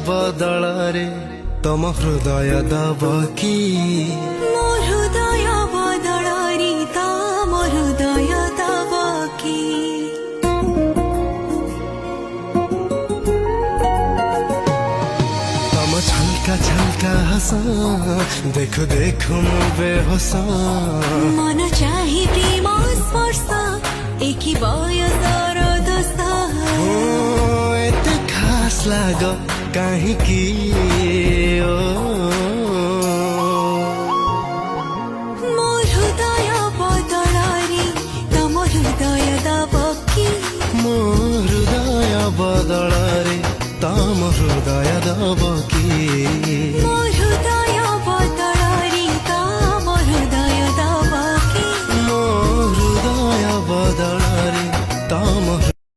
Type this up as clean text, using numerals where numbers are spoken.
बदଳରେ तम हृदय दब कि ମୋ ହୃଦୟ ବଦଳରେ ତମ ହୃଦୟ ଦବ କି तम छलका छलका हसा देखु देखु मु बेहोस मन चाहि प्रेम स्पर्श एकी बयसर दोष एते खास लाग काहीँकी ओ ମୋ ହୃଦୟ ବଦଳରେ ତମ ହୃଦୟ ଦବ କି ମୋ ହୃଦୟ ବଦଳରେ ତମ ହୃଦୟ ଦବ କି ମୋ